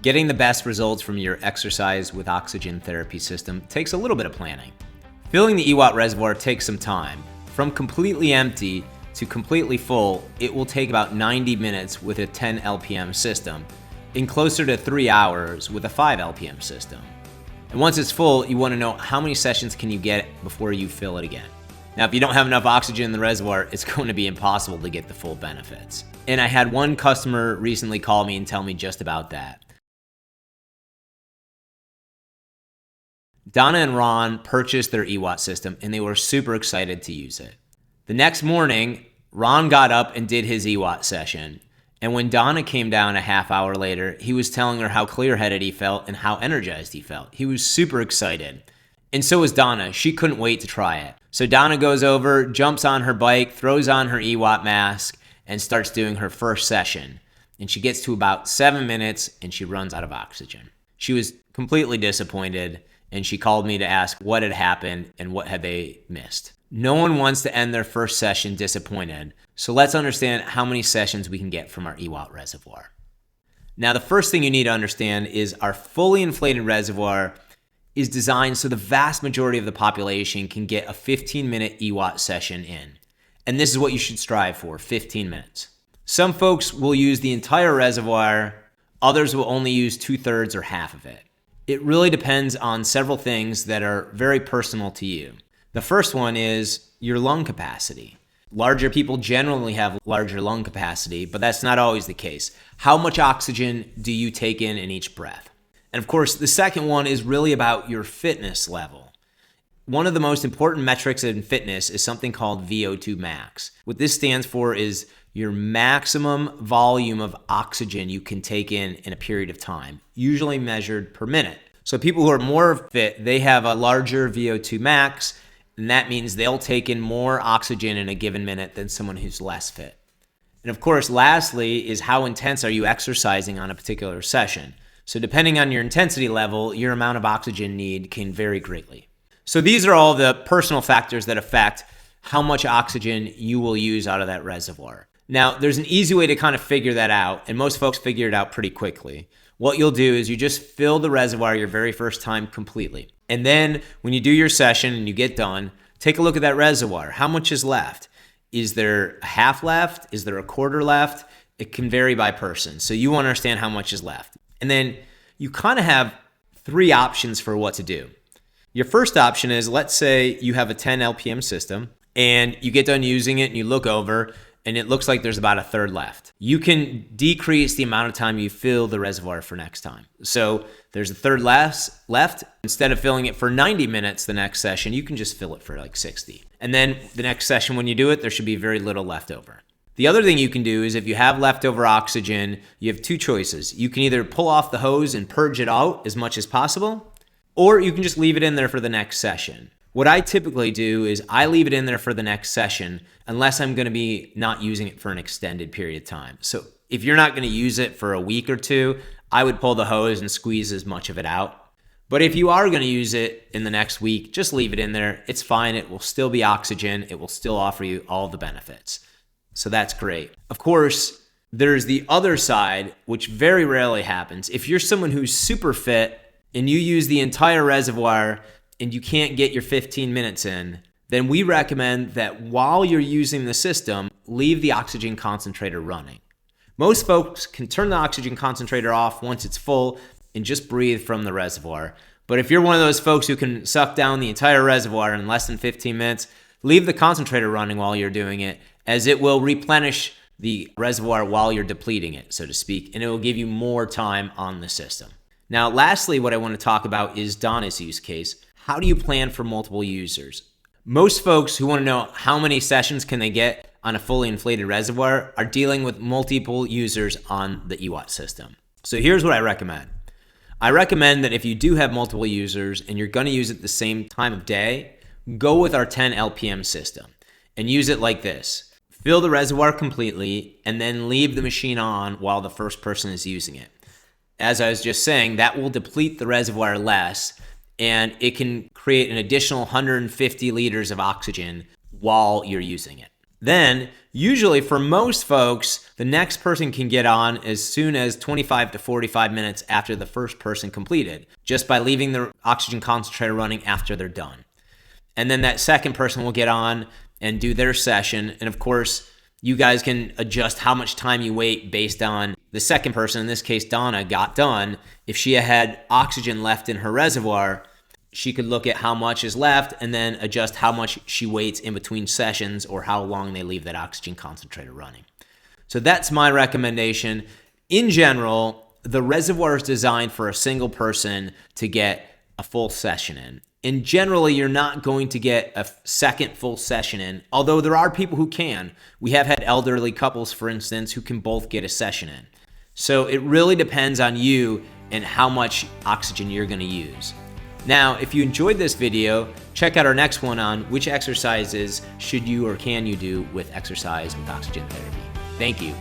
Getting the best results from your exercise with oxygen therapy system takes a little bit of planning. Filling the EWOT reservoir takes some time. From completely empty to completely full, it will take about 90 minutes with a 10 LPM system, and closer to 3 hours with a 5 LPM system. And once it's full, you want to know how many sessions can you get before you fill it again. Now, if you don't have enough oxygen in the reservoir, it's going to be impossible to get the full benefits. And I had one customer recently call me and tell me just about that. Donna and Ron purchased their EWOT system and they were super excited to use it. The next morning, Ron got up and did his EWOT session. And when Donna came down a half hour later, he was telling her how clear-headed he felt and how energized he felt. He was super excited. And so was Donna. She couldn't wait to try it. So Donna goes over, jumps on her bike, throws on her EWOT mask, and starts doing her first session. And she gets to about 7 minutes and she runs out of oxygen. She was completely disappointed and she called me to ask what had happened and what had they missed. No one wants to end their first session disappointed, so let's understand how many sessions we can get from our EWOT reservoir. Now, the first thing you need to understand is our fully inflated reservoir is designed so the vast majority of the population can get a 15-minute EWOT session in. And this is what you should strive for, 15 minutes. Some folks will use the entire reservoir, others will only use 2/3 or half of it. It really depends on several things that are very personal to you. The first one is your lung capacity. Larger people generally have larger lung capacity, but that's not always the case. How much oxygen do you take in each breath? And of course, the second one is really about your fitness level. One of the most important metrics in fitness is something called VO2 max. What this stands for is your maximum volume of oxygen you can take in a period of time, usually measured per minute. So people who are more fit, they have a larger VO2 max, and that means they'll take in more oxygen in a given minute than someone who's less fit. And of course, lastly is how intense are you exercising on a particular session. So depending on your intensity level, your amount of oxygen need can vary greatly. So these are all the personal factors that affect how much oxygen you will use out of that reservoir. Now, there's an easy way to kind of figure that out, and most folks figure it out pretty quickly. What you'll do is you just fill the reservoir your very first time completely. And then when you do your session and you get done, take a look at that reservoir. How much is left? Is there a half left? Is there a quarter left? It can vary by person. So you want to understand how much is left. And then you kind of have 3 options for what to do. Your first option is, let's say you have a 10 LPM system and you get done using it and you look over and it looks like there's about 1/3 left. You can decrease the amount of time you fill the reservoir for next time. So there's 1/3 left. Instead of filling it for 90 minutes the next session, you can just fill it for like 60. And then the next session when you do it, there should be very little left over. The other thing you can do is if you have leftover oxygen, you have 2 choices. You can either pull off the hose and purge it out as much as possible, or you can just leave it in there for the next session. What I typically do is I leave it in there for the next session unless I'm going to be not using it for an extended period of time. So if you're not going to use it for a week or 2, I would pull the hose and squeeze as much of it out. But if you are going to use it in the next week, just leave it in there. It's fine. It will still be oxygen. It will still offer you all the benefits. So that's great. Of course, there's the other side, which very rarely happens. If you're someone who's super fit and you use the entire reservoir and you can't get your 15 minutes in, then we recommend that while you're using the system, leave the oxygen concentrator running. Most folks can turn the oxygen concentrator off once it's full and just breathe from the reservoir. But if you're one of those folks who can suck down the entire reservoir in less than 15 minutes, leave the concentrator running while you're doing it, as it will replenish the reservoir while you're depleting it, so to speak, and it will give you more time on the system. Now, lastly, what I want to talk about is Donna's use case. How do you plan for multiple users? Most folks who want to know how many sessions can they get on a fully inflated reservoir are dealing with multiple users on the EWOT system. So here's what I recommend. I recommend that if you do have multiple users and you're going to use it the same time of day, go with our 10 LPM system and use it like this. Fill the reservoir completely and then leave the machine on while the first person is using it. As I was just saying, that will deplete the reservoir less and it can create an additional 150 liters of oxygen while you're using it. Then, usually for most folks, the next person can get on as soon as 25 to 45 minutes after the first person completed, just by leaving the oxygen concentrator running after they're done. And then that second person will get on and do their session. And of course, you guys can adjust how much time you wait based on the second person, in this case, Donna, got done. If she had oxygen left in her reservoir, she could look at how much is left and then adjust how much she waits in between sessions or how long they leave that oxygen concentrator running. So that's my recommendation. In general, the reservoir is designed for a single person to get a full session in. And generally, you're not going to get a second full session in, although there are people who can. We have had elderly couples, for instance, who can both get a session in. So it really depends on you and how much oxygen you're going to use. Now, if you enjoyed this video, check out our next one on which exercises should you or can you do with exercise with oxygen therapy. Thank you.